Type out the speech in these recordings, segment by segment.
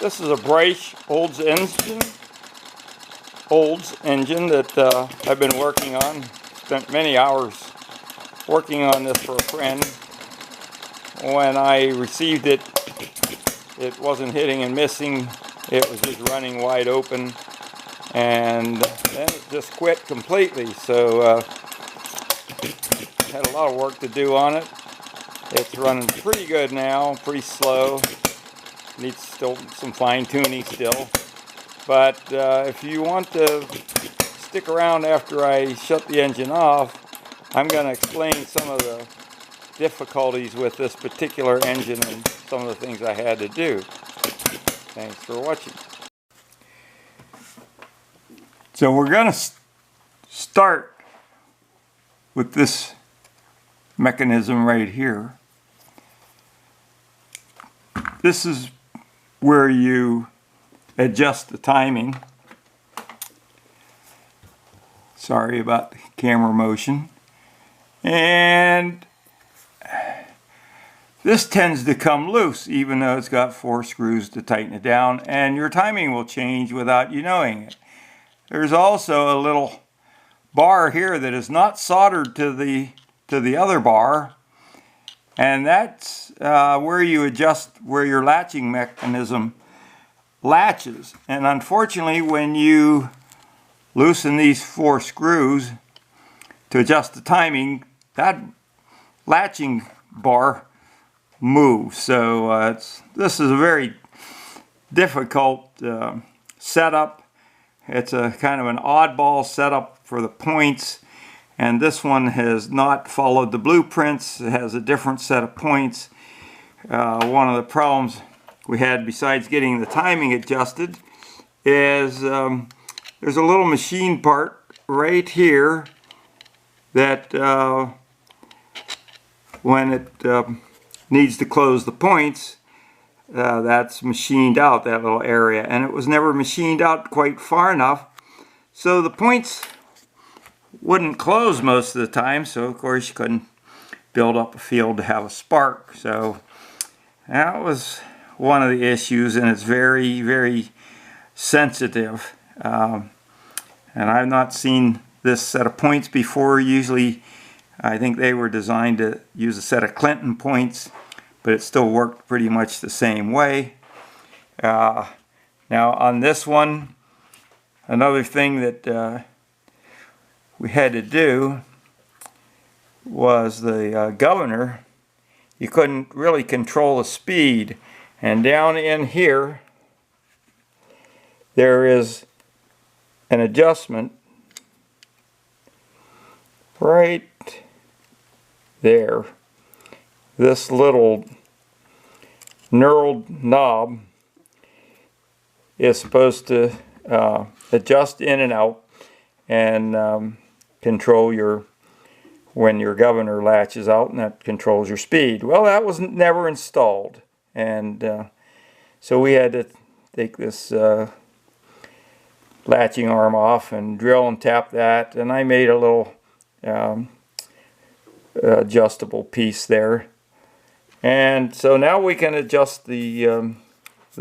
This is a Braish Olds engine that I've been working on. Spent many hours working on this for a friend. When I received it, it wasn't hitting and missing. It was just running wide open, and then it just quit completely. So had a lot of work to do on it. It's running pretty good now, pretty slow. Needs still some fine tuning still. But if you want to stick around after I shut the engine off, I'm going to explain some of the difficulties with this particular engine and some of the things I had to do. Thanks for watching. So we're going to start with this mechanism right here. This is where you adjust the timing. Sorry about the camera motion. And this tends to come loose even though it's got 4 screws to tighten it down, and your timing will change without you knowing it. There's also a little bar here that is not soldered to the other bar, and that's where you adjust where your latching mechanism latches. And unfortunately, when you loosen these 4 screws to adjust the timing, that latching bar moves. So this is a very difficult setup. It's a kind of an oddball setup for the points, and this one has not followed the blueprints. It has a different set of points. One of the problems we had, besides getting the timing adjusted, is there's a little machine part right here that when it needs to close the points, that's machined out, that little area, and it was never machined out quite far enough, so the points wouldn't close most of the time. So of course you couldn't build up a field to have a spark. So that was one of the issues, and it's very, very sensitive. And I've not seen this set of points before. Usually I think they were designed to use a set of Clinton points, but it still worked pretty much the same way. Now on this one, another thing that we had to do was the governor. You couldn't really control the speed, and down in here there is an adjustment right there. This little knurled knob is supposed to adjust in and out and control when your governor latches out, and that controls your speed. Well, that was never installed, and so we had to take this latching arm off and drill and tap that, and I made a little adjustable piece there. And so now we can adjust the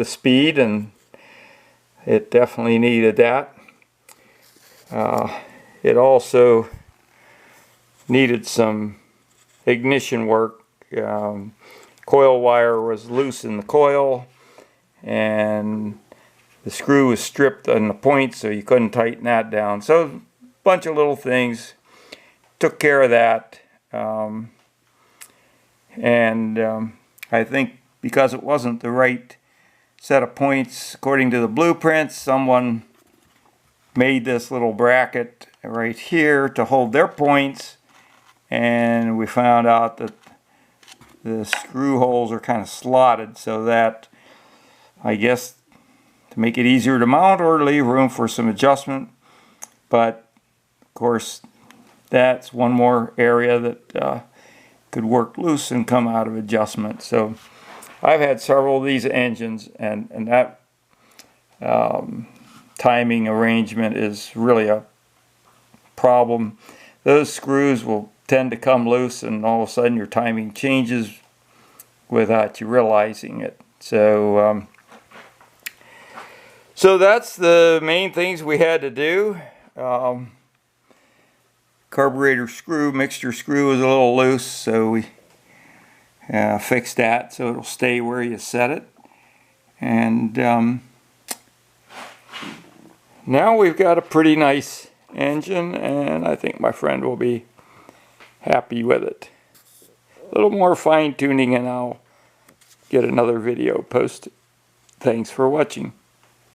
speed, and it definitely needed that. It also needed some ignition work. Coil wire was loose in the coil, and the screw was stripped on the point, so you couldn't tighten that down. So a bunch of little things. Took care of that. I think because it wasn't the right set of points according to the blueprints, someone made this little bracket right here to hold their points, and we found out that the screw holes are kind of slotted, so that, I guess, to make it easier to mount or leave room for some adjustment. But of course, that's one more area that could work loose and come out of adjustment. So I've had several of these engines, and that timing arrangement is really a problem. Those screws will tend to come loose, and all of a sudden your timing changes without you realizing it. So So that's the main things we had to do. Carburetor screw, mixture screw was a little loose, so we fixed that so it'll stay where you set it. And now we've got a pretty nice engine, and I think my friend will be happy with it. A little more fine tuning and I'll get another video posted. Thanks for watching.